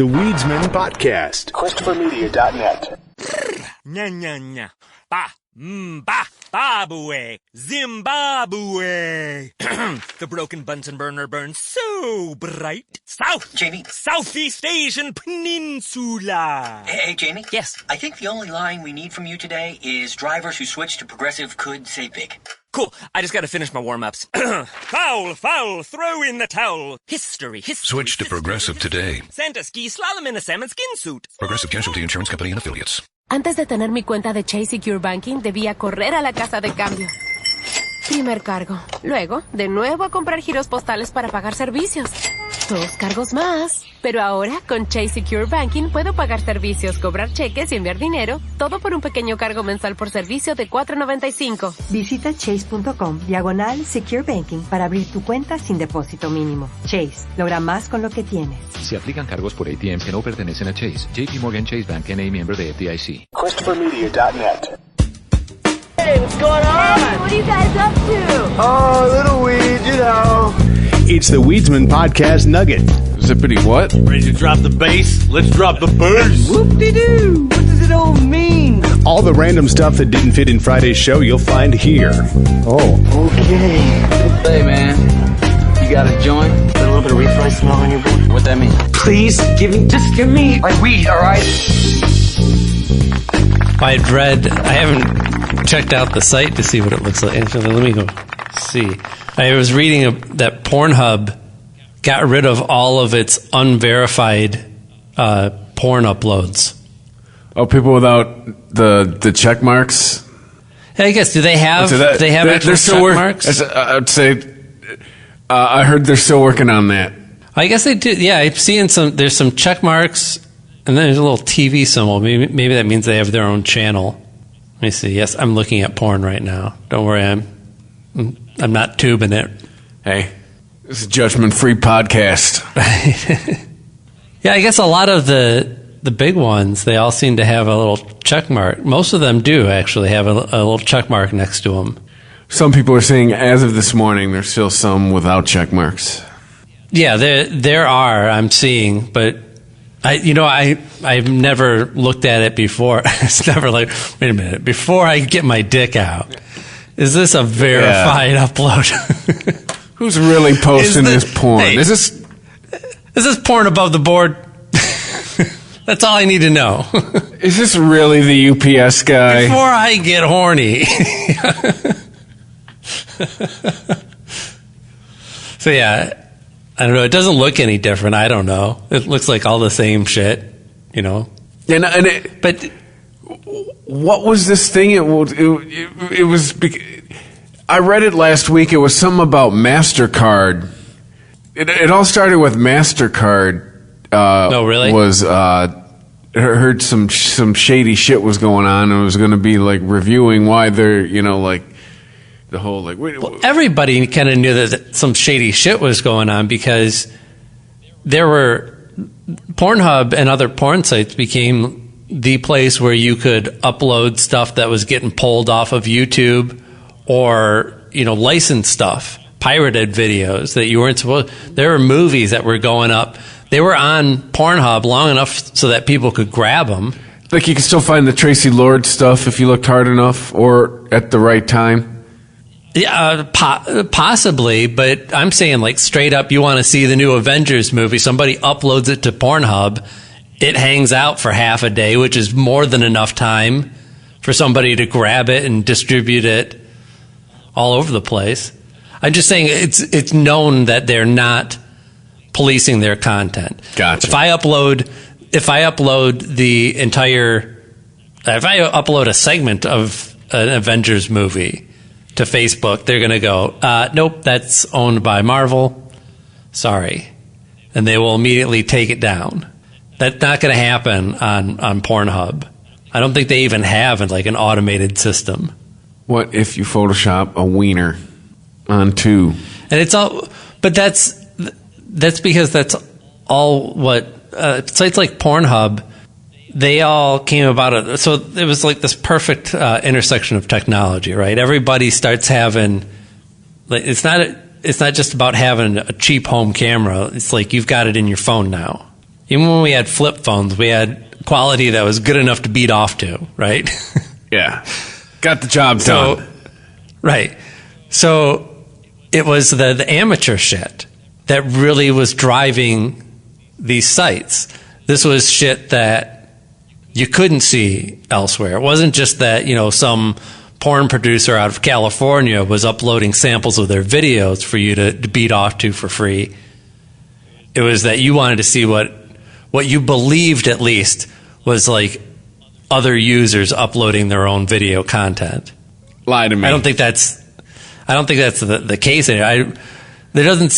the Weedsman Podcast. ChristopherMedia.net. Nya nya nya. Ba. Ba. Babue. Zimbabwe. The broken Bunsen burner burns so bright. Southeast Asian Peninsula. Hey, Jamie? Yes? I think the only line we need from you today is drivers who switch to progressive could say pig. Cool. I just gotta finish my warm-ups. Foul, throw in the towel. History. Switch to Progressive today. Santa ski slalom in a salmon skin suit. Progressive Casualty Insurance Company and Affiliates. Antes de tener mi cuenta de Chase Secure Banking, debía correr a la casa de cambio. Primer cargo. Luego, de nuevo a comprar giros postales para pagar servicios. 2 cargos más. Pero ahora, con Chase Secure Banking, puedo pagar servicios, cobrar cheques y enviar dinero, todo por un pequeño cargo mensual por servicio de $4.95. Visita chase.com/Secure Banking para abrir tu cuenta sin depósito mínimo. Chase, logra más con lo que tienes. Se aplican cargos por ATMs que no pertenecen a Chase. JP Morgan Chase Bank N.A. miembro de FDIC. ChristopherMedia.net. Hey, what's going on? Hey, what are you guys up to? Oh, little weed, you know. It's the Weedsman Podcast Nugget. Zippity what? Ready to drop the bass? Let's drop the bass. Whoop-de-doo. What does it all mean? All the random stuff that didn't fit in Friday's show you'll find here. Oh, okay. Hey, man. You got a joint? Got a little bit of refried smell on your board? What that mean? Please, just give me my weed, all right? I haven't checked out the site to see what it looks like. Actually, let me go see. I was reading that Pornhub got rid of all of its unverified porn uploads. Oh, people without the check marks? I guess, do they have actual check marks? I'd say, I heard they're still working on that. I guess they do. Yeah, I'm seeing there's some check marks, and then there's a little TV symbol. Maybe that means they have their own channel. Let me see. Yes, I'm looking at porn right now. Don't worry, I'm not tubing it. Hey, this is a judgment-free podcast. Yeah, I guess a lot of the big ones, they all seem to have a little check mark. Most of them do actually have a little check mark next to them. Some people are saying, as of this morning, there's still some without check marks. Yeah, there are. I'm seeing, but I've never looked at it before. It's never like, wait a minute, before I get my dick out, is this a verified upload? Who's really posting this porn? Hey, is this porn above the board? That's all I need to know. Is this really the UPS guy? Before I get horny. So yeah, I don't know. It doesn't look any different. I don't know. It looks like all the same shit, you know. But what was this thing? It was. I read it last week. It was something about MasterCard. It all started with MasterCard. Oh, really? Heard some shady shit was going on, and it was going to be like reviewing why they're like. The whole everybody kind of knew that some shady shit was going on because there were Pornhub and other porn sites became the place where you could upload stuff that was getting pulled off of YouTube or licensed stuff, pirated videos that you weren't supposed. There were movies that were going up. They were on Pornhub long enough so that people could grab them. Like you could still find the Tracy Lord stuff if you looked hard enough or at the right time. Yeah, possibly, but I'm saying like straight up, you want to see the new Avengers movie, somebody uploads it to Pornhub, it hangs out for half a day, which is more than enough time for somebody to grab it and distribute it all over the place. I'm just saying it's known that they're not policing their content. Gotcha. If I upload a segment of an Avengers movie to Facebook, they're going to go, nope, that's owned by Marvel. Sorry. And they will immediately take it down. That's not going to happen on Pornhub. I don't think they even have like an automated system. What if you Photoshop a wiener onto? And it's all, but that's because that's all what sites like Pornhub, they all came about. So it was like this perfect intersection of technology, right? Everybody starts having, like, it's not just about having a cheap home camera. It's like you've got it in your phone now. even when we had flip phones, we had quality that was good enough to beat off to, right? Yeah. Got the job done. Right. So it was the amateur shit that really was driving these sites. This was shit that you couldn't see elsewhere. It wasn't just that, some porn producer out of California was uploading samples of their videos for you to beat off to for free. It was that you wanted to see what you believed, at least, was like other users uploading their own video content. Lie to me. I don't think that's the case. It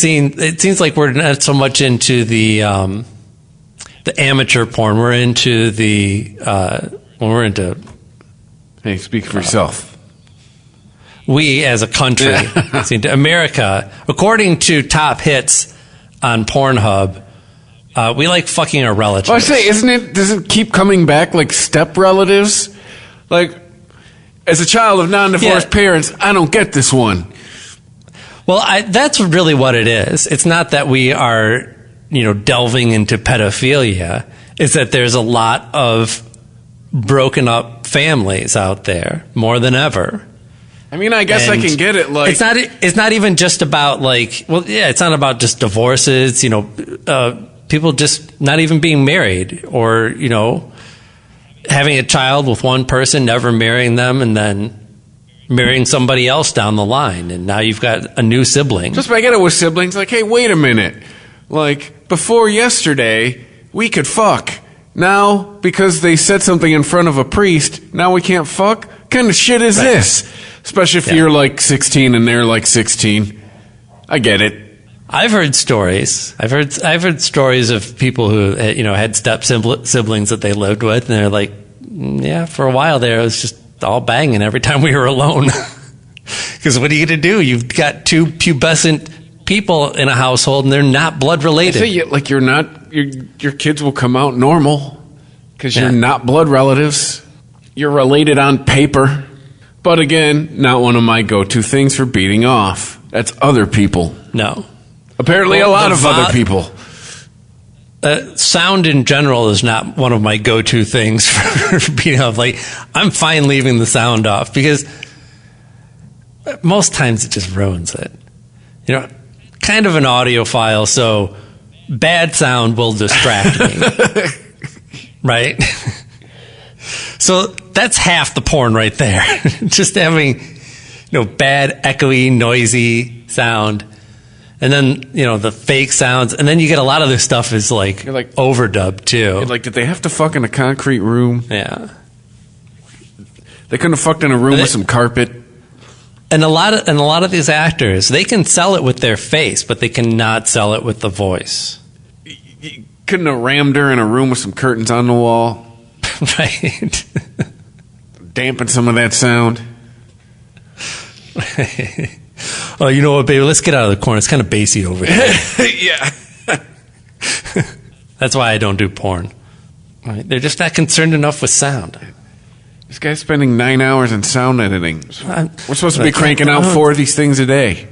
seems like we're not so much into the amateur porn. We're into Hey, speak for yourself. We as a country, America, according to top hits on Pornhub, we like fucking our relatives. Well, I say, does it keep coming back like step relatives? Like, as a child of non-divorced parents, I don't get this one. Well, that's really what it is. It's not that we are, delving into pedophilia. It's that there's a lot of broken up families out there, more than ever. I mean, I guess I can get it. Like, it's not even just about it's not about just divorces. People just not even being married, or having a child with one person, never marrying them, and then marrying somebody else down the line, and now you've got a new sibling. Just I get it with siblings. Like, hey, wait a minute. Like, before yesterday, we could fuck. Now, because they said something in front of a priest, now we can't fuck? What kind of shit is this? Especially if you're like 16 and they're like 16. I get it. I've heard stories. I've heard stories of people who had step siblings that they lived with, and they're like, yeah, for a while there, it was just all banging every time we were alone. Because what are you going to do? You've got two pubescent people in a household, and they're not blood related. You're not. Your kids will come out normal because you're not blood relatives. You're related on paper, but again, not one of my go-to things for beating off. That's other people. No. Apparently, a lot of other people. Sound in general is not one of my go-to things for beating off. Like, I'm fine leaving the sound off because most times it just ruins it. Kind of an audiophile, so bad sound will distract me. Right? So that's half the porn right there. Just having, bad, echoey, noisy sound. And then, the fake sounds. And then you get a lot of this stuff is like overdubbed too. Did they have to fuck in a concrete room? Yeah. They couldn't have fucked in a room with some carpet. And a lot of these actors, they can sell it with their face, but they cannot sell it with the voice. You couldn't have rammed her in a room with some curtains on the wall. Right. Dampen some of that sound. Oh, you know what, baby? Let's get out of the corner. It's kind of bassy over here. Yeah. That's why I don't do porn. Right? They're just not concerned enough with sound. This guy's spending 9 hours in sound editing. We're supposed to be cranking out 4 of these things a day.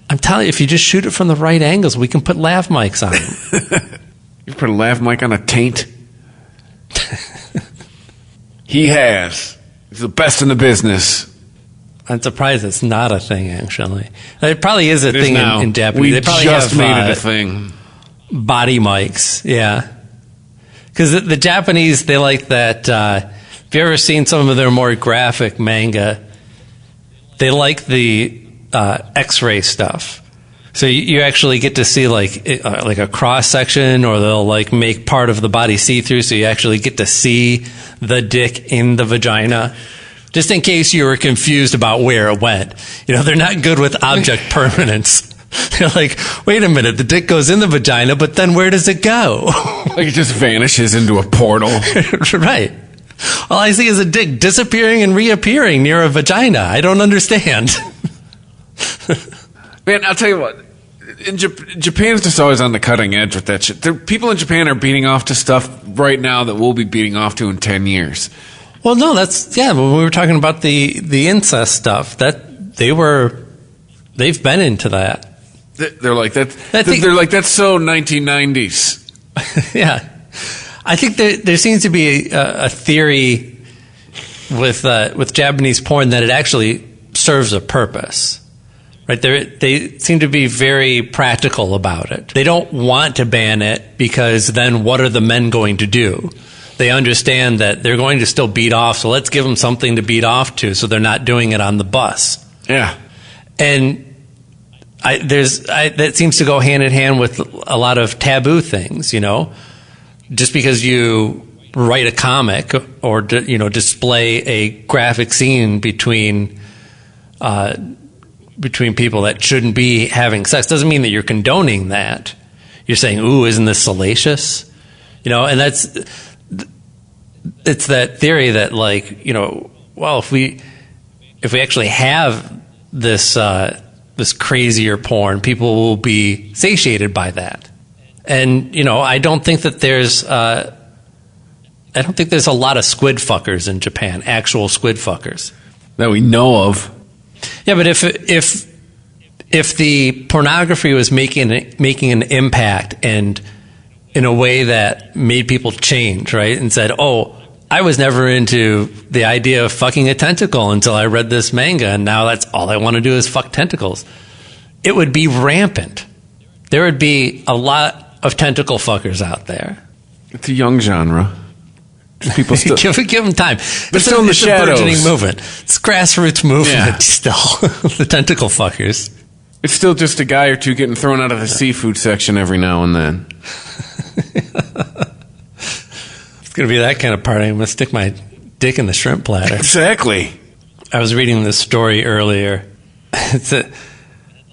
I'm telling you, if you just shoot it from the right angles, we can put lav mics on them. You put a lav mic on a taint? He has. He's the best in the business. I'm surprised it's not a thing, actually. It probably is a thing in Japanese. We they probably just have, made it a thing. Body mics, yeah. Because the Japanese, they like that. If you've ever seen some of their more graphic manga, they like the X-ray stuff. So you actually get to see like a cross section, or they'll like make part of the body see-through, so you actually get to see the dick in the vagina. Just in case you were confused about where it went. They're not good with object permanence. They're like, wait a minute, the dick goes in the vagina, but then where does it go? Like it just vanishes into a portal. Right. All I see is a dick disappearing and reappearing near a vagina. I don't understand. Man, I'll tell you what. Japan's just always on the cutting edge with that shit. People in Japan are beating off to stuff right now that we'll be beating off to in 10 years. Well, no, when we were talking about the incest stuff, that they've been into that. They're like that. They're like, that's so 1990s. Yeah. I think there seems to be a theory with Japanese porn that it actually serves a purpose. Right? They seem to be very practical about it. They don't want to ban it because then what are the men going to do? They understand that they're going to still beat off, so let's give them something to beat off to so they're not doing it on the bus. Yeah. And that seems to go hand in hand with a lot of taboo things, you know? Just because you write a comic or, you know, display a graphic scene between people that shouldn't be having sex doesn't mean that you're condoning that. You're saying, ooh, isn't this salacious? You know, and it's that theory that, like, you know, well, if we actually have this crazier porn, people will be satiated by that. And, you know, I don't think there's a lot of squid fuckers in Japan, actual squid fuckers that we know of. Yeah, but if the pornography was making an impact and in a way that made people change, right, and said, oh, I was never into the idea of fucking a tentacle until I read this manga, and now that's all I want to do is fuck tentacles, it would be rampant. There would be a lot of tentacle fuckers out there. It's a young genre. People still give them time. They're still in the shadows. It's a burgeoning movement. It's grassroots movement still. The tentacle fuckers. It's still just a guy or two getting thrown out of the seafood section every now and then. It's going to be that kind of party. I'm going to stick my dick in the shrimp platter. Exactly. I was reading this story earlier. The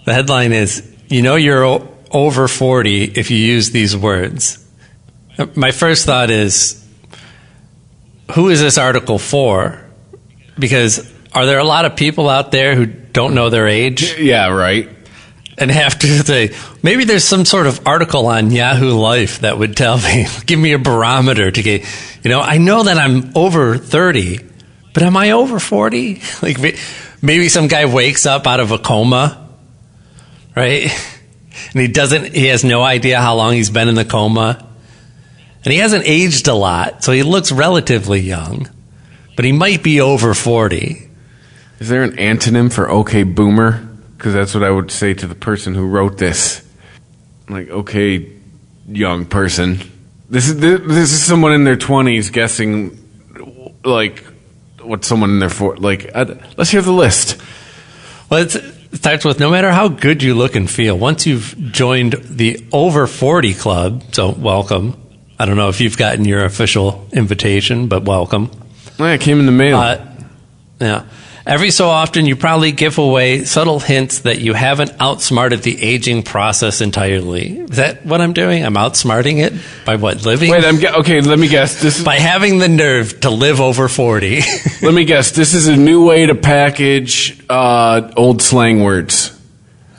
headline is, you know you're over 40 if you use these words. My first thought is, who is this article for? Because are there a lot of people out there who don't know their age? Yeah, right. And have to say, maybe there's some sort of article on Yahoo Life that would tell me, give me a barometer to get, you know, I know that I'm over 30, but am I over 40? Like, maybe some guy wakes up out of a coma, right? And he has no idea how long he's been in the coma. And he hasn't aged a lot, so he looks relatively young, but he might be over 40. Is there an antonym for okay boomer? Because that's what I would say to the person who wrote this. Like, okay, young person. This is someone in their 20s guessing, like, what someone in their 40s... Like, let's hear the list. Well, it starts with, no matter how good you look and feel, once you've joined the over 40 club, so welcome. I don't know if you've gotten your official invitation, but welcome. Yeah, it came in the mail. Yeah. Every so often, you probably give away subtle hints that you haven't outsmarted the aging process entirely. Is that what I'm doing? I'm outsmarting it by what, living? Wait, okay, let me guess. This is by having the nerve to live over 40. Let me guess. This is a new way to package old slang words.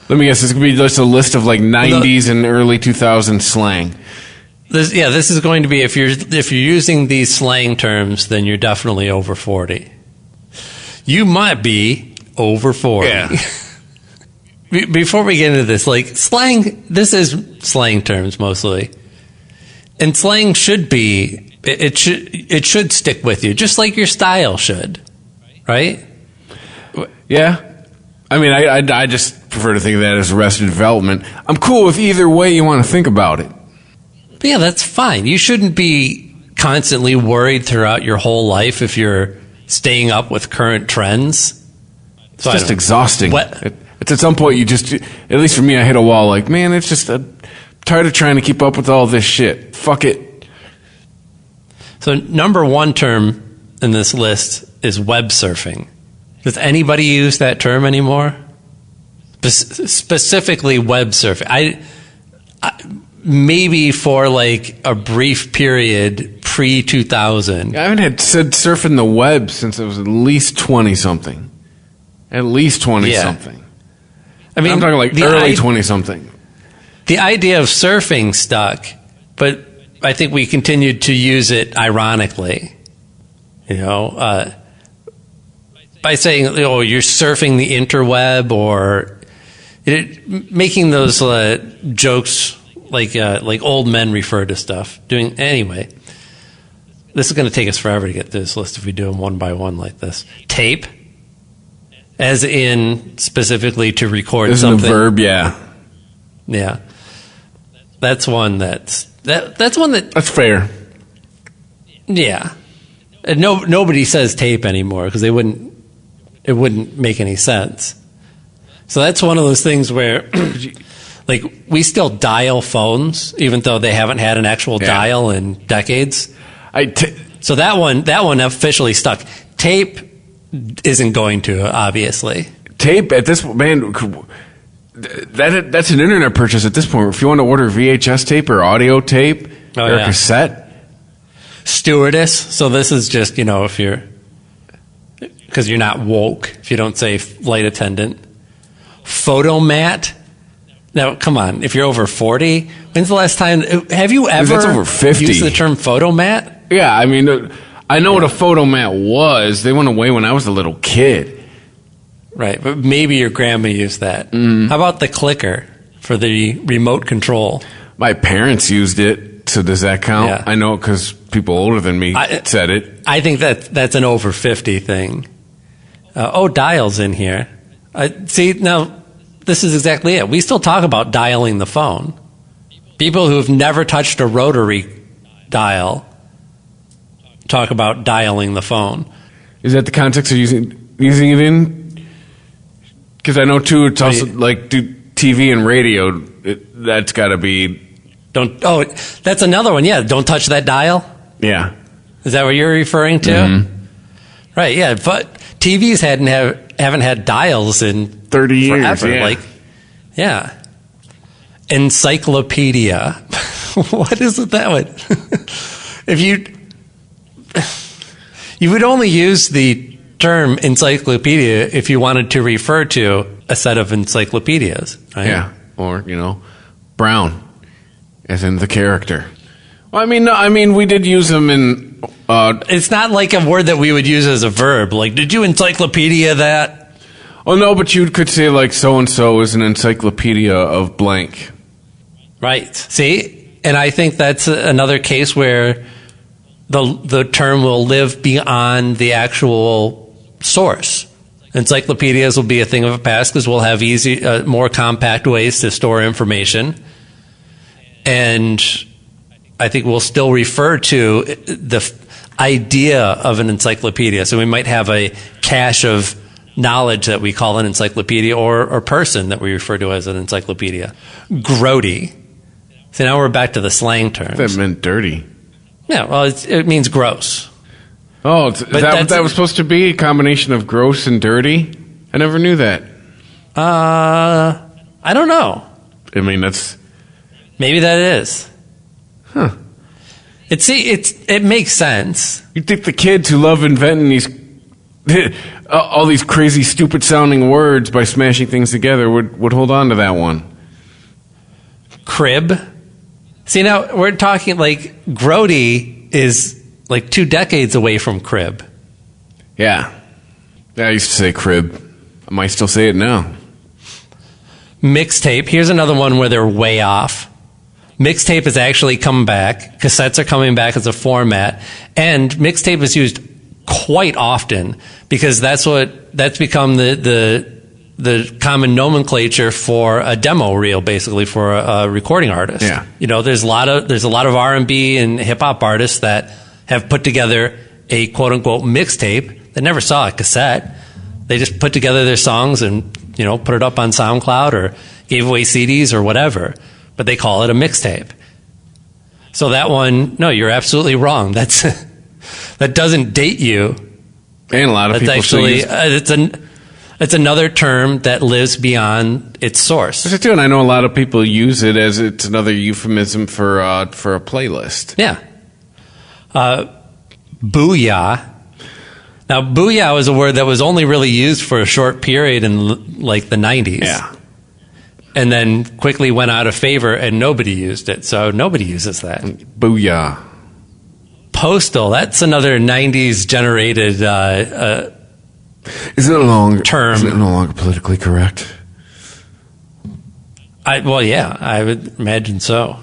Let me guess. This could be just a list of like 90s and early 2000s slang. This is going to be, if you're using these slang terms, then you're definitely over 40. You might be over 40. Yeah. Before we get into this, like, slang, this is slang terms mostly. And slang should be, it should stick with you, just like your style should. Right? Yeah. I mean, I just prefer to think of that as Arrested Development. I'm cool with either way you want to think about it. But yeah, that's fine. You shouldn't be constantly worried throughout your whole life if you're staying up with current trends. It's just exhausting. It's at some point you just, at least for me, I hit a wall like, man, it's just, tired of trying to keep up with all this shit. Fuck it. So number one term in this list is web surfing. Does anybody use that term anymore? Specifically web surfing. I maybe for like a brief period pre-2000. I haven't said surfing the web since I was at least 20-something. At least 20-something. I mean, I'm talking like early 20-something. The idea of surfing stuck, but I think we continued to use it ironically. You know, by saying, oh, you're surfing the interweb, or making those jokes like old men refer to stuff. Anyway. This is going to take us forever to get through this list if we do them one by one like this. Tape, as in specifically to record Isn't something. a verb, yeah. Yeah. That's one that's one that... That's fair. Yeah. And nobody says tape anymore because it wouldn't make any sense. So that's one of those things where, like, we still dial phones, even though they haven't had an actual dial in decades. So that one officially stuck. Tape isn't going to, obviously. Tape at this man, that's an internet purchase at this point. If you want to order VHS tape or audio tape or a cassette. Stewardess. So this is just, if you're, because you're not woke, if you don't say flight attendant. Photomat. Now, come on, if you're over 40, when's the last time, have you ever that's over 50. used the term photomat? Yeah, I mean, I know what a photomat was. They went away when I was a little kid. Right, but maybe your grandma used that. How about the clicker for the remote control? My parents used it, so does that count? Yeah. I know because people older than me said it. I think that's an over 50 thing. Dial's in here. See, now, this is exactly it. We still talk about dialing the phone. People who've never touched a rotary dial talk about dialing the phone. Is that the context of using it in? Because I know, too, it's also like TV and radio. That's got to be... that's another one. Yeah, don't touch that dial. Yeah. Is that what you're referring to? Mm-hmm. Right, yeah. But TVs haven't had dials in 30 years. Forever. Yeah. Encyclopedia. What is it that would? If you would only use the term encyclopedia if you wanted to refer to a set of encyclopedias, right? Yeah. Or, Brown, as in the character. Well, I mean, we did use them in... it's not like a word that we would use as a verb. Like, did you encyclopedia that? Oh, no, but you could say, like, so-and-so is an encyclopedia of blank. Right. See? And I think that's another case where the term will live beyond the actual source. Encyclopedias will be a thing of the past because we'll have more compact ways to store information. And I think we'll still refer to the idea of an encyclopedia. So we might have a cache of knowledge that we call an encyclopedia, or person that we refer to as an encyclopedia. Grody. So now we're back to the slang terms. That meant dirty. Yeah, well, it means gross. Oh, that was supposed to be a combination of gross and dirty? I never knew that. I don't know. I mean, that's... Maybe that is. Huh. It makes sense. You'd think the kids who love inventing these... all these crazy, stupid-sounding words by smashing things together would hold on to that one. Crib. See, now we're talking like grody is like 2 decades away from crib. Yeah. I used to say crib. I might still say it now. Mixtape. Here's another one where they're way off. Mixtape is actually coming back. Cassettes are coming back as a format. And mixtape is used quite often because that's become the common nomenclature for a demo reel, basically, for a recording artist. Yeah. There's a lot of R&B and hip hop artists that have put together a quote unquote mixtape that never saw a cassette. They just put together their songs and put it up on SoundCloud or gave away CDs or whatever, but they call it a mixtape. So that one, no, you're absolutely wrong. That doesn't date you. And a lot of people actually it's another term that lives beyond its source. That's too, and I know a lot of people use it as it's another euphemism for a playlist. Yeah. Booyah. Now, booyah was a word that was only really used for a short period in like the 90s. Yeah. And then quickly went out of favor and nobody used it. So nobody uses that. Booyah. Postal. That's another 90s generated Is it no longer term. Is it no longer politically correct? Well, yeah, I would imagine so.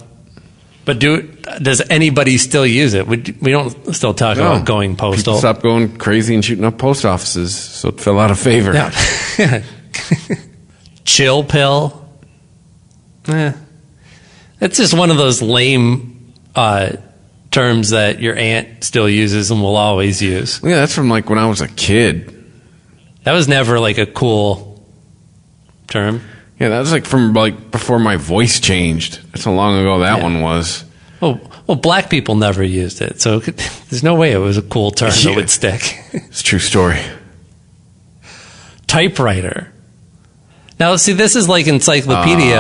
But does anybody still use it? We don't still talk about going postal. People stop going crazy and shooting up post offices, so it fell out of favor. Yeah. Chill pill. It's just one of those lame terms that your aunt still uses and will always use. Yeah, that's from like when I was a kid. That was never like a cool term. Yeah, that was like from like before my voice changed. That's how long ago that one was. Well, black people never used it, so there's no way it was a cool term that would stick. It's a true story. Typewriter. Now, see, this is like encyclopedia,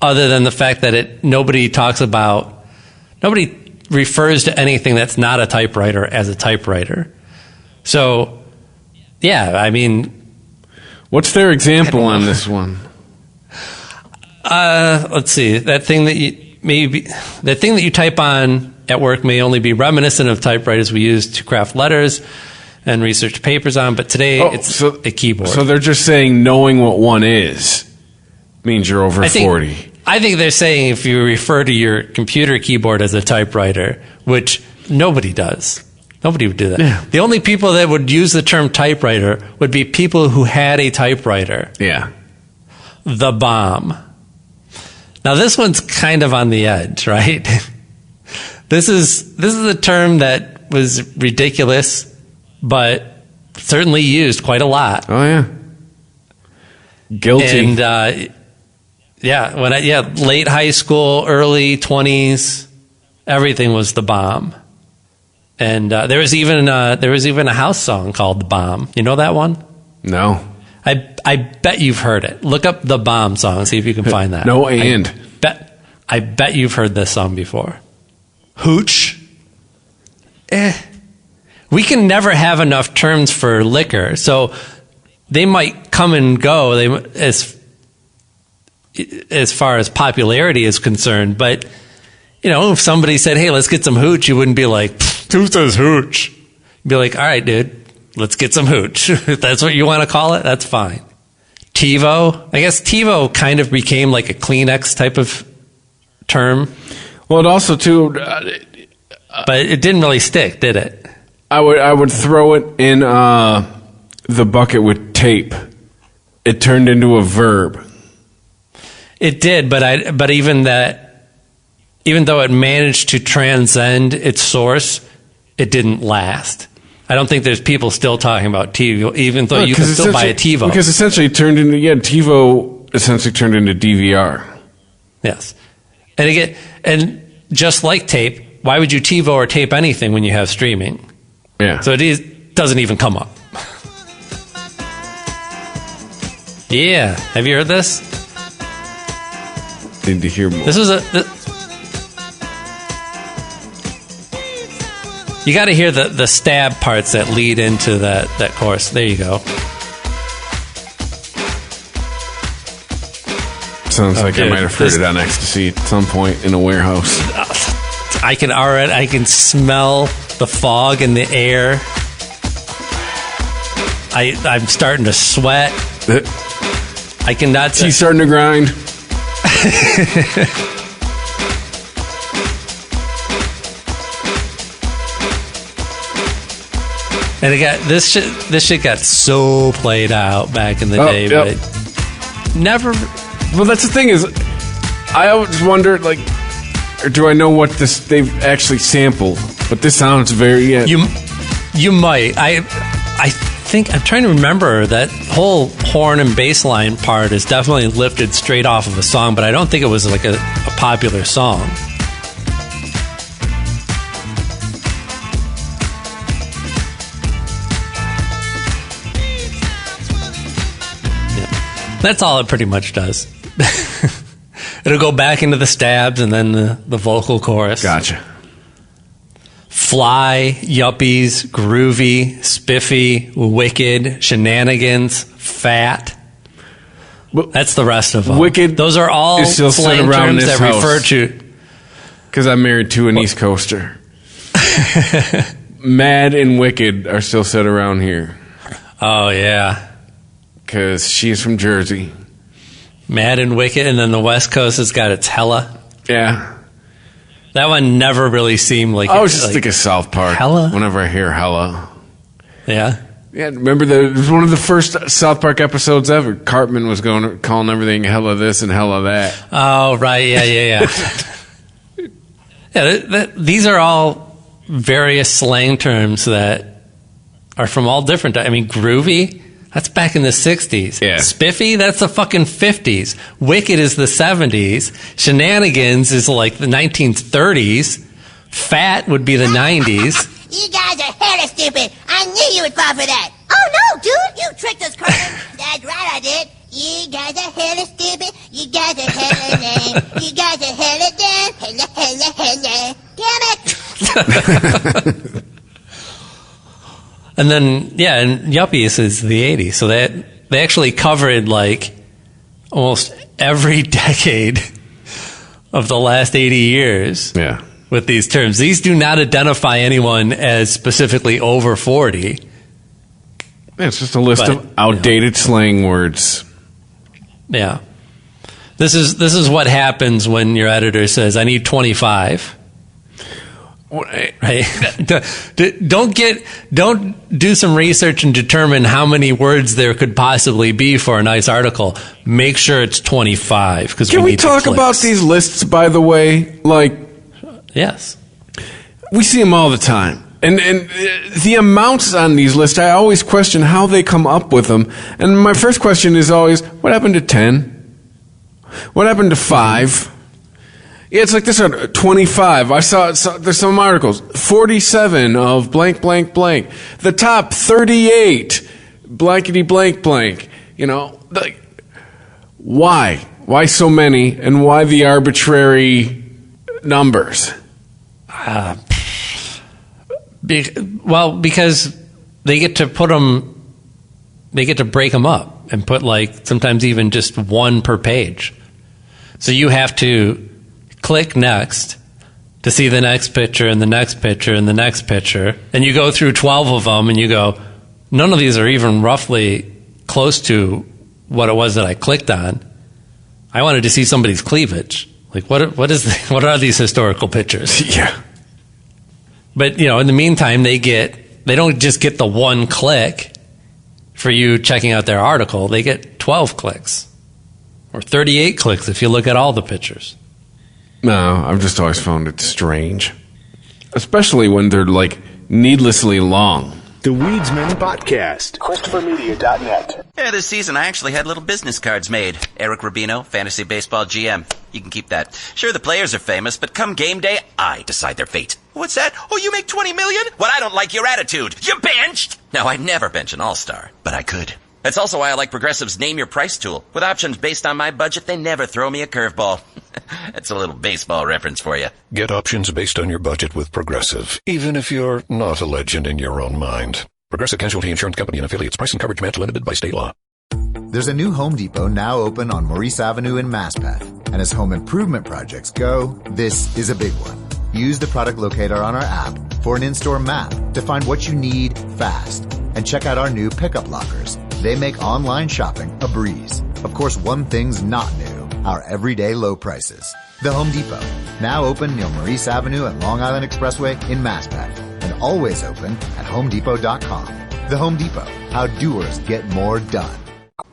other than the fact that nobody refers to anything that's not a typewriter as a typewriter. So, yeah, I mean... What's their example on this one? Let's see. That thing that you type on at work may only be reminiscent of typewriters we use to craft letters and research papers on, but today it's a keyboard. So they're just saying knowing what one is means you're over 40. I think they're saying if you refer to your computer keyboard as a typewriter, which nobody does. Nobody would do that. Yeah. The only people that would use the term typewriter would be people who had a typewriter. Yeah. The bomb. Now this one's kind of on the edge, right? This is a term that was ridiculous, but certainly used quite a lot. Oh yeah. Guilty. And late high school, early 20s, everything was the bomb. And there was even a house song called "The Bomb." You know that one? No. I bet you've heard it. Look up the Bomb song, see if you can find that. No, and I bet you've heard this song before. Hooch. We can never have enough terms for liquor, so they might come and go. As far as popularity is concerned, but if somebody said, "Hey, let's get some hooch," you wouldn't be like, "Who says hooch?" You'd be like, "All right, dude, let's get some hooch." If that's what you want to call it, that's fine. TiVo. I guess TiVo kind of became like a Kleenex type of term. Well, it also too, but it didn't really stick, did it? I would throw it in the bucket with tape. It turned into a verb. It did, but even though it managed to transcend its source, it didn't last. I don't think there's people still talking about TiVo, even though you can still buy a TiVo. Because TiVo essentially turned into DVR. Yes. And just like tape, why would you TiVo or tape anything when you have streaming? Yeah. So it doesn't even come up. Yeah. Have you heard this? Need to hear more. This was you got to hear the stab parts that lead into that chorus. There you go. Sounds like I might have heard it on ecstasy at some point in a warehouse. I can smell the fog in the air. I'm starting to sweat. I cannot. He's starting to grind. And this shit got so played out back in the day, but never. Well, that's the thing is, I always wondered, like, or do I know what they've actually sampled? But this sounds very. You might. I think I'm trying to remember that whole horn and bass line part is definitely lifted straight off of a song, but I don't think it was like a popular song. Yeah. That's all it pretty much does. It'll go back into the stabs and then the vocal chorus. Gotcha. Fly, yuppies, groovy, spiffy, wicked, shenanigans, fat. That's the rest of them. Wicked. Those are all slang terms that refer to. Because I'm married to an East Coaster. Mad and wicked are still said around here. Oh yeah. Because she's from Jersey. Mad and Wicked, and then the West Coast has got its Hella. Yeah. That one never really seemed like... I was just thinking South Park. Hella? Whenever I hear Hella. Yeah? Yeah, remember it was one of the first South Park episodes ever. Cartman was calling everything Hella this and Hella that. Oh, right. Yeah. These are all various slang terms that are from all different... I mean, groovy... That's back in the 60s. Yeah. Spiffy, that's the fucking 50s. Wicked is the 70s. Shenanigans is like the 1930s. Fat would be the 90s. You guys are hella stupid. I knew you would fall for that. Oh, no, dude. You tricked us, Cartman. That's right, I did. You guys are hella stupid. You guys are hella lame. You guys are hella dumb. Hella. Damn it. And then, and Yuppies is the 80s. So they actually covered like almost every decade of the last 80 years with these terms. These do not identify anyone as specifically over 40. It's just a list of outdated slang words. Yeah. This is what happens when your editor says, I need 25. Right? Don't do some research and determine how many words there could possibly be for a nice article. Make sure it's 25. Can we talk about these lists, by the way? Yes, we see them all the time, and the amounts on these lists, I always question how they come up with them. And my first question is always, what happened to 10? What happened to 5? Yeah, it's like this one, 25. I saw there's some articles. 47 of blank, blank, blank. The top 38, blankety, blank, blank. You know, why? Why so many? And why the arbitrary numbers? Because they get to put them, they get to break them up and put sometimes even just one per page. So you have to click next to see the next picture and the next picture and the next picture. And you go through 12 of them and you go, none of these are even roughly close to what it was that I clicked on. I wanted to see somebody's cleavage. What are these historical pictures? Yeah. But, in the meantime, they don't just get the one click for you checking out their article. They get 12 clicks or 38 clicks if you look at all the pictures. No, I've just always found it strange. Especially when they're, needlessly long. The Weedsman Podcast. ChristopherMedia.net. Yeah, this season I actually had little business cards made. Eric Rubino, Fantasy Baseball GM. You can keep that. Sure, the players are famous, but come game day, I decide their fate. What's that? Oh, you make $20 million? Well, I don't like your attitude. You benched! No, I'd never bench an all-star, but I could. That's also why I like Progressive's Name Your Price tool. With options based on my budget, they never throw me a curveball. That's a little baseball reference for you. Get options based on your budget with Progressive, even if you're not a legend in your own mind. Progressive Casualty Insurance Company and Affiliates. Price and coverage match limited by state law. There's a new Home Depot now open on Maurice Avenue in Maspeth. And as home improvement projects go, this is a big one. Use the product locator on our app for an in-store map to find what you need fast. And check out our new pickup lockers. They make online shopping a breeze. Of course, one thing's not new, our everyday low prices. The Home Depot, now open near Maurice Avenue and Long Island Expressway in Maspeth, and always open at HomeDepot.com. The Home Depot, how doers get more done.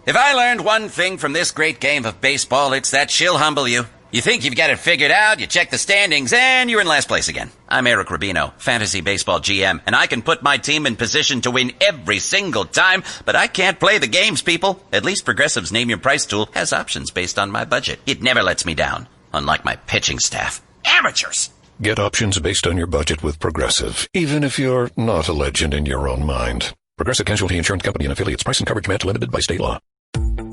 If I learned one thing from this great game of baseball, it's that she'll humble you. You think you've got it figured out, you check the standings, and you're in last place again. I'm Eric Rubino, Fantasy Baseball GM, and I can put my team in position to win every single time, but I can't play the games, people. At least Progressive's Name Your Price tool has options based on my budget. It never lets me down, unlike my pitching staff. Amateurs! Get options based on your budget with Progressive, even if you're not a legend in your own mind. Progressive Casualty Insurance Company and Affiliates. Price and coverage match limited by state law.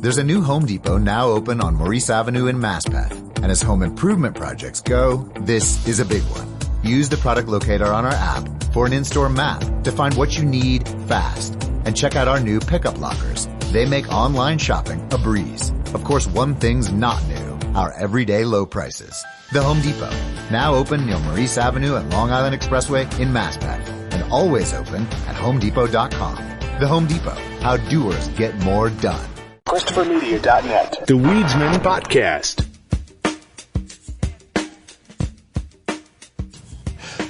There's a new Home Depot now open on Maurice Avenue in Maspeth. And as home improvement projects go, this is a big one. Use the product locator on our app for an in-store map to find what you need fast. And check out our new pickup lockers. They make online shopping a breeze. Of course, one thing's not new, our everyday low prices. The Home Depot, now open near Maurice Avenue and Long Island Expressway in Maspeth. And always open at HomeDepot.com. The Home Depot, how doers get more done. ChristopherMedia.net. The Weedsman Podcast.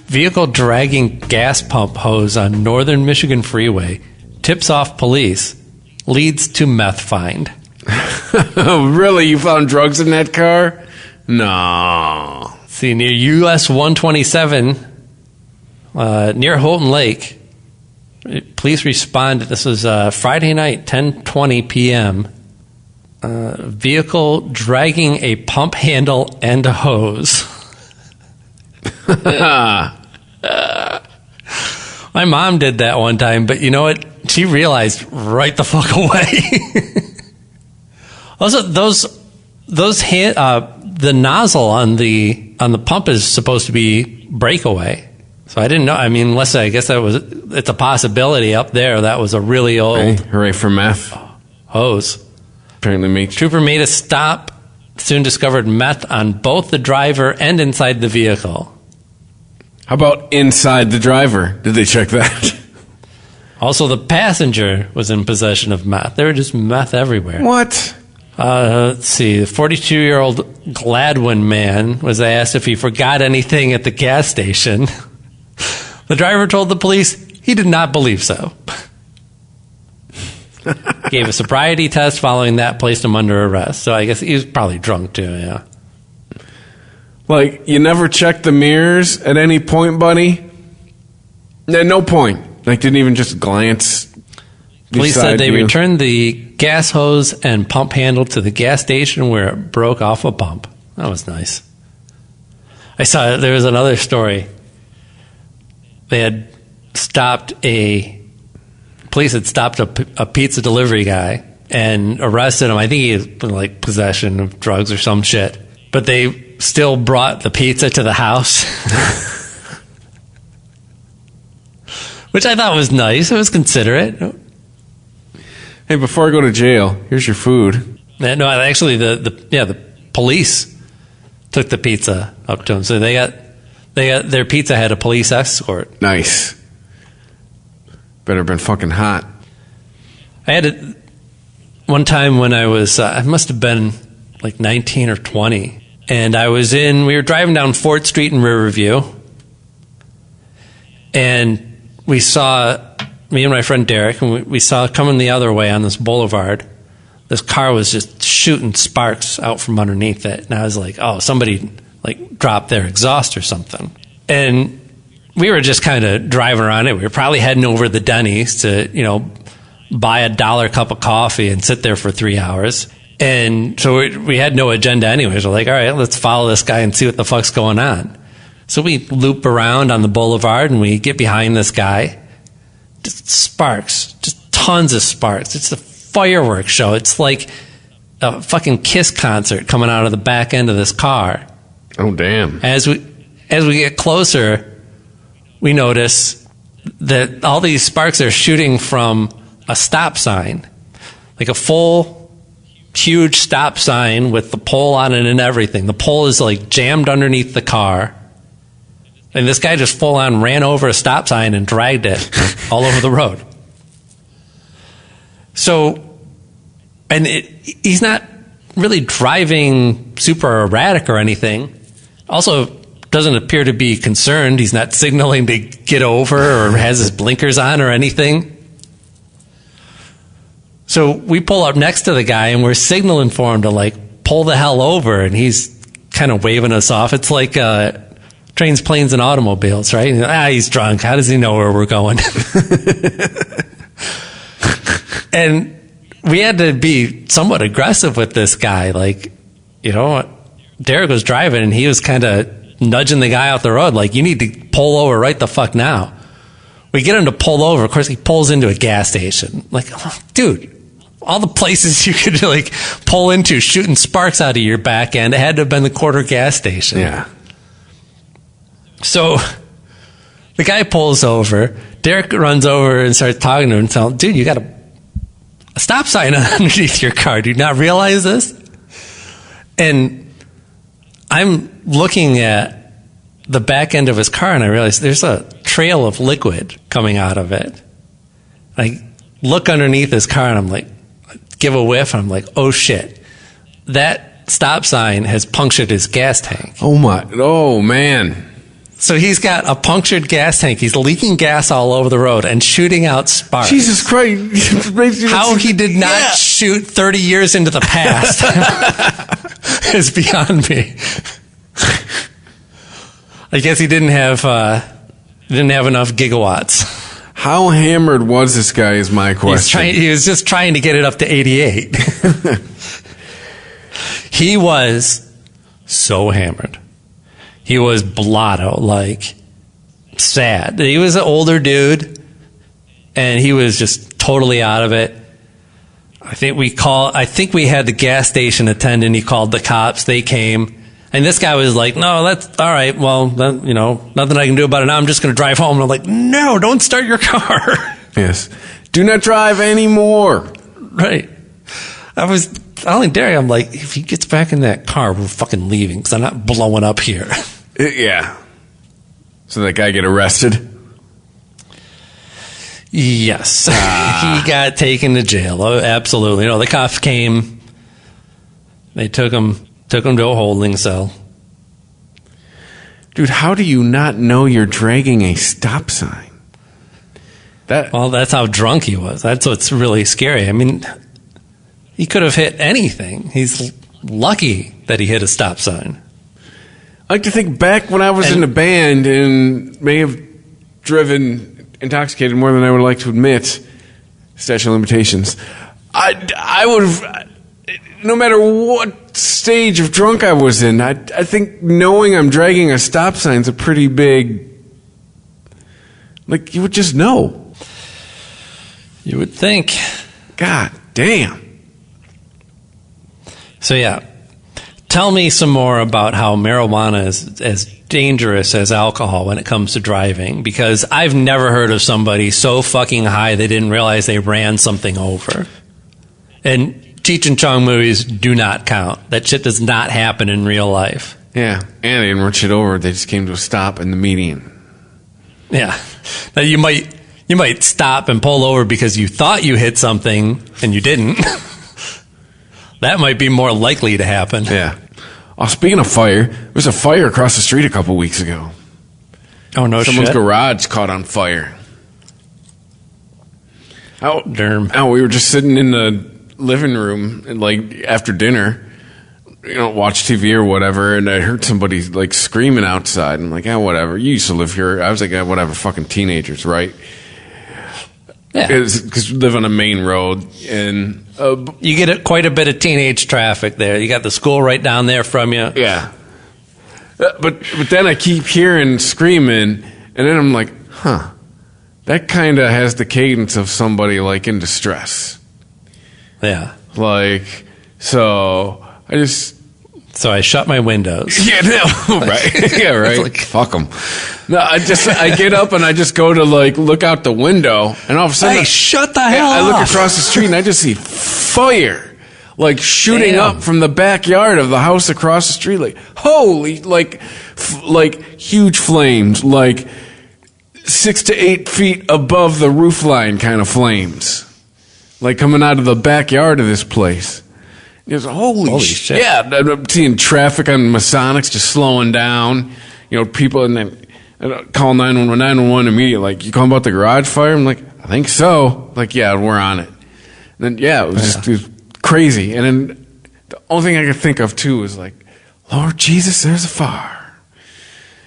Vehicle dragging gas pump hose on northern Michigan freeway tips off police, leads to meth find. Oh, really? You found drugs in that car? No. See, near US 127, near Holton Lake, police responded. This was Friday night, 10:20 p.m. Vehicle dragging a pump handle and a hose. My mom did that one time, but you know what? She realized right the fuck away. Also, the nozzle on the pump is supposed to be breakaway. So I didn't know. I mean, unless I guess it's a possibility up there. That was a really old. Hey, hooray for meth. Hose. Apparently, Trooper made a stop. Soon discovered meth on both the driver and inside the vehicle. How about inside the driver? Did they check that? Also, the passenger was in possession of meth. There were just meth everywhere. What? Let's see. The 42-year-old Gladwin man was asked if he forgot anything at the gas station. The driver told the police he did not believe so. Gave a sobriety test. Following that, placed him under arrest. So I guess he was probably drunk too, yeah. Like, you never checked the mirrors at any point, buddy? No point. Like, didn't even just glance. Police said they returned the gas hose and pump handle to the gas station where it broke off a pump. That was nice. I saw there was another story. They had police had stopped a pizza delivery guy and arrested him. I think he was in like possession of drugs or some shit. But they still brought the pizza to the house. Which I thought was nice. It was considerate. Hey, before I go to jail, here's your food. No, actually, the police took the pizza up to him. So they got their pizza had a police escort. Nice. Better have been fucking hot. I had it one time when I was, I must have been like 19 or 20. And we were driving down 4th Street in Riverview. And we saw, me and my friend Derek, and we saw coming the other way on this boulevard, this car was just shooting sparks out from underneath it. And I was like, oh, somebody like dropped their exhaust or something. And we were just kind of driving around it. We were probably heading over the Denny's to, buy $1 cup of coffee and sit there for 3 hours. And so we had no agenda anyways. We're like, all right, let's follow this guy and see what the fuck's going on. So we loop around on the boulevard and we get behind this guy. Just sparks, just tons of sparks. It's a fireworks show. It's like a fucking Kiss concert coming out of the back end of this car. Oh, damn. As we get closer, we notice that all these sparks are shooting from a stop sign, like a full huge stop sign with the pole on it and everything. The pole is like jammed underneath the car. And this guy just full on ran over a stop sign and dragged it all over the road. So, and he's not really driving super erratic or anything. Also, doesn't appear to be concerned. He's not signaling to get over or has his blinkers on or anything. So we pull up next to the guy and we're signaling for him to like pull the hell over, and he's kind of waving us off. It's like trains, planes, and automobiles, right? He's drunk. How does he know where we're going? And we had to be somewhat aggressive with this guy. Like, Derek was driving and he was kind of nudging the guy off the road. Like, you need to pull over right the fuck now. We get him to pull over. Of course, he pulls into a gas station. Like, dude, all the places you could like pull into shooting sparks out of your back end, it had to have been the quarter gas station. Yeah. So the guy pulls over. Derek runs over and starts talking to him and telling him, dude, you got a stop sign underneath your car. Do you not realize this? And I'm looking at the back end of his car and I realize there's a trail of liquid coming out of it. I look underneath his car and I'm like, give a whiff, and I'm like, oh shit, that stop sign has punctured his gas tank. Oh man. So he's got a punctured gas tank. He's leaking gas all over the road and shooting out sparks. Jesus Christ. How he did not shoot 30 years into the past is beyond me. I guess he didn't have enough gigawatts. How hammered was this guy is my question. He was just trying to get it up to 88. He was so hammered. He was blotto, like sad. He was an older dude, and he was just totally out of it. I think we had the gas station attendant. He called the cops. They came, and this guy was like, "No, that's all right. Well, then, nothing I can do about it now. I'm just going to drive home." And I'm like, "No, don't start your car." Yes, do not drive anymore. Right. I only dare. I'm like, if he gets back in that car, we're fucking leaving because I'm not blowing up here. Yeah. So that guy get arrested? Yes. He got taken to jail. Oh, absolutely. The cops came. They took him to a holding cell. Dude, how do you not know you're dragging a stop sign? Well, that's how drunk he was. That's what's really scary. I mean, he could have hit anything. He's lucky that he hit a stop sign. I like to think back when I was in a band and may have driven intoxicated more than I would like to admit. Statute of limitations. I would have, no matter what stage of drunk I was in, I think knowing I'm dragging a stop sign is a pretty big, like, you would just know. You would think. God damn. So yeah. Tell me some more about how marijuana is as dangerous as alcohol when it comes to driving, because I've never heard of somebody so fucking high they didn't realize they ran something over. And Cheech and Chong movies do not count. That shit does not happen in real life. Yeah, and they didn't run shit over. They just came to a stop in the median. Yeah. Now you might stop and pull over because you thought you hit something and you didn't. That might be more likely to happen. Yeah. Oh, speaking of fire, there was a fire across the street a couple weeks ago. Oh, no shit. Someone's garage caught on fire. Derm. We were just sitting in the living room, and, like, after dinner, watch TV or whatever, and I heard somebody, like, screaming outside. I'm like, whatever. You used to live here. I was like, whatever, fucking teenagers, right? Yeah. Because we live on a main road, and you get quite a bit of teenage traffic there. You got the school right down there from you. Yeah. But then I keep hearing screaming, and then I'm like, that kind of has the cadence of somebody, like, in distress. Yeah. Like, so I shut my windows. Yeah, no, right. Yeah, right. Like, fuck them. No, I get up and I just go to, like, look out the window, and all of a sudden, shut the hell I up. look across the street and I just see fire, like, shooting up from the backyard of the house across the street. Like, holy, like huge flames, like 6 to 8 feet above the roof line, kind of flames, like coming out of the backyard of this place. It's holy shit. Yeah, I'm seeing traffic on Masonics just slowing down. People, and then call 911 immediately. Like, you calling about the garage fire? I'm like, I think so. Like, yeah, we're on it. And then, it was crazy. And then the only thing I could think of, too, was like, Lord Jesus, there's a fire.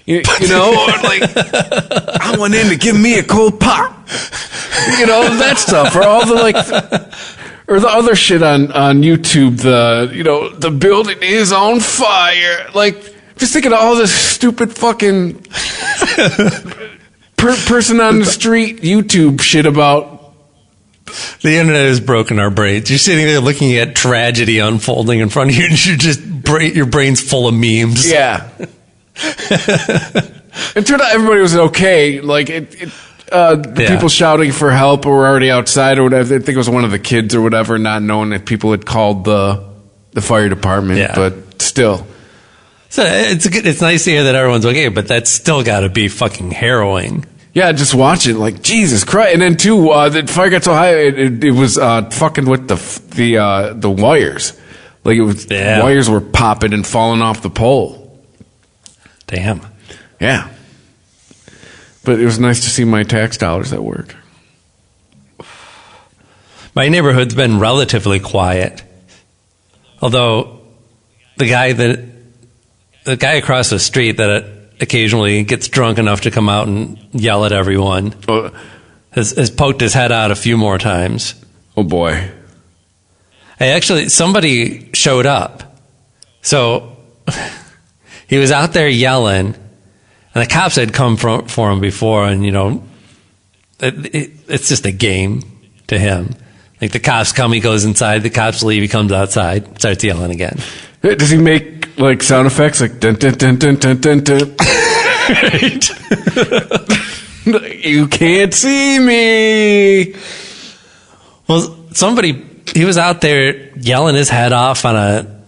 Like, I went in to give me a cold pop. That stuff. Or all the, like... Or the other shit on YouTube, the building is on fire. Like, just thinking of all this stupid fucking person on the street YouTube shit about. The internet has broken our brains. You're sitting there looking at tragedy unfolding in front of you, and your brain's full of memes. Yeah. It turned out everybody was okay. Like, people shouting for help were already outside or whatever. I think it was one of the kids or whatever, not knowing that people had called the fire department. Yeah. But still. So it's nice to hear that everyone's okay, but that's still got to be fucking harrowing. Yeah, just watch it. Like, Jesus Christ. And then, too, the fire got so high, it was fucking with the wires. Like, wires were popping and falling off the pole. Damn. Yeah. But it was nice to see my tax dollars at work. My neighborhood's been relatively quiet. Although, the guy across the street that occasionally gets drunk enough to come out and yell at everyone has poked his head out a few more times. Oh, boy. Somebody showed up. So he was out there yelling, and the cops had come for him before, and, it's just a game to him. Like, the cops come, he goes inside, the cops leave, he comes outside, starts yelling again. Does he make, like, sound effects? Like, dun, dun, dun, dun, dun, dun, dun. You can't see me. Well, he was out there yelling his head off on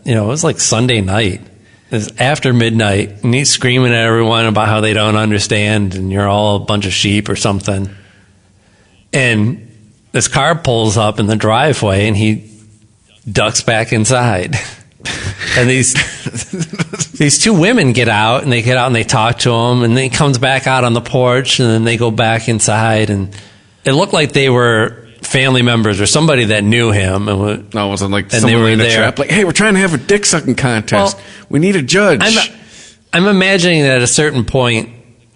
it was like Sunday night. It was after midnight, and he's screaming at everyone about how they don't understand, and you're all a bunch of sheep or something. And this car pulls up in the driveway, and he ducks back inside. And these two women get out, and they talk to him, and then he comes back out on the porch, and then they go back inside, and it looked like they were family members or somebody that knew him. And no, it wasn't like someone in a trap. Like, hey, we're trying to have a dick sucking contest. Well, we need a judge. I'm imagining that at a certain point,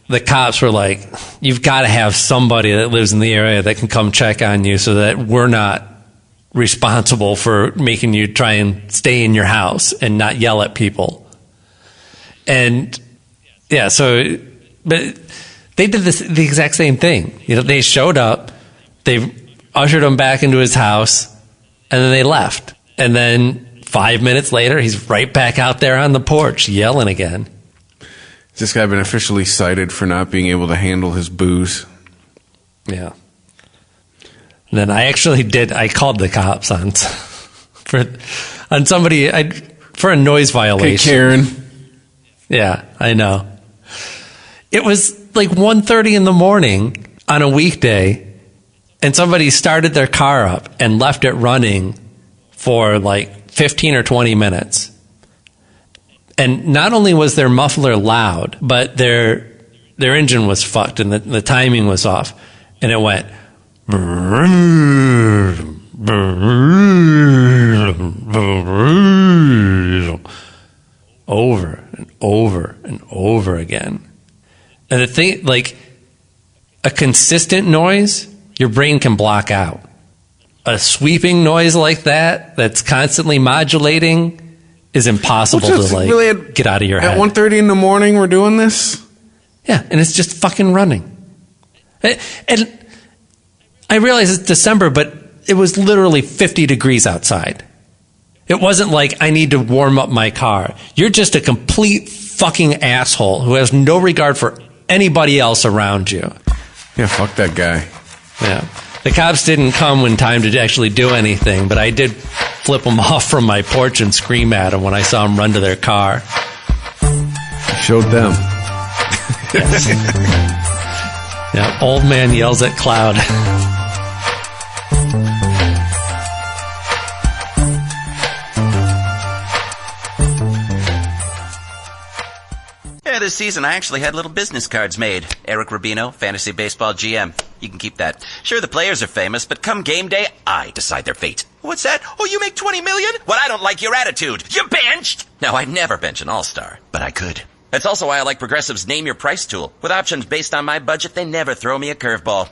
the cops were like, you've got to have somebody that lives in the area that can come check on you so that we're not responsible for making you try and stay in your house and not yell at people. And yeah, but they did the exact same thing. They showed up, they ushered him back into his house, and then they left. And then 5 minutes later, he's right back out there on the porch yelling again. This guy been officially cited for not being able to handle his booze. Yeah. And then I called the cops on somebody for a noise violation. Hey, Karen. Yeah, I know. It was like 1:30 in the morning on a weekday, and somebody started their car up and left it running for like 15 or 20 minutes. And not only was their muffler loud, but their engine was fucked, and the timing was off. And it went over and over and over again. And the thing, like, a consistent noise, your brain can block out. A sweeping noise like that, that's constantly modulating, is impossible to get out of your head. At 1:30 in the morning, we're doing this? Yeah, and it's just fucking running. And I realize it's December, but it was literally 50 degrees outside. It wasn't like I need to warm up my car. You're just a complete fucking asshole who has no regard for anybody else around you. Yeah, fuck that guy. Yeah. The cops didn't come in time to actually do anything, but I did flip them off from my porch and scream at them when I saw them run to their car. Showed them. Yeah, old man yells at cloud. This season, I actually had little business cards made. Eric Rubino, Fantasy Baseball GM. You can keep that. Sure, the players are famous, but come game day, I decide their fate. What's that? Oh, you make $20 million? Well, I don't like your attitude. You benched! No, I'd never bench an all-star, but I could. That's also why I like Progressive's Name Your Price tool. With options based on my budget, they never throw me a curveball.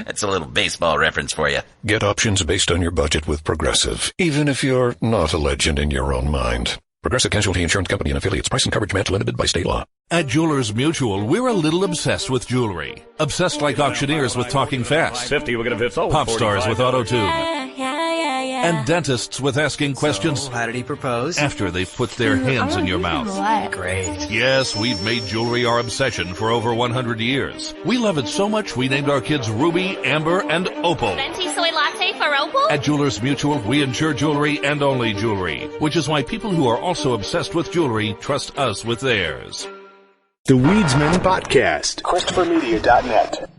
That's a little baseball reference for you. Get options based on your budget with Progressive, even if you're not a legend in your own mind. Progressive Casualty Insurance Company and affiliates. Price and coverage match limited by state law. At Jewelers Mutual, we're a little obsessed with jewelry. Obsessed like auctioneers with talking fast. 50, we're going to pop stars with auto-tune. And dentists with asking questions. So, how did he propose? After they've put their hands in your mouth. Great. Yes, we've made jewelry our obsession for over 100 years. We love it so much we named our kids Ruby, Amber, and Opal. Venti soy latte for Opal? At Jewelers Mutual, we insure jewelry and only jewelry, which is why people who are also obsessed with jewelry trust us with theirs. The Weedsman Podcast. ChristopherMedia.net.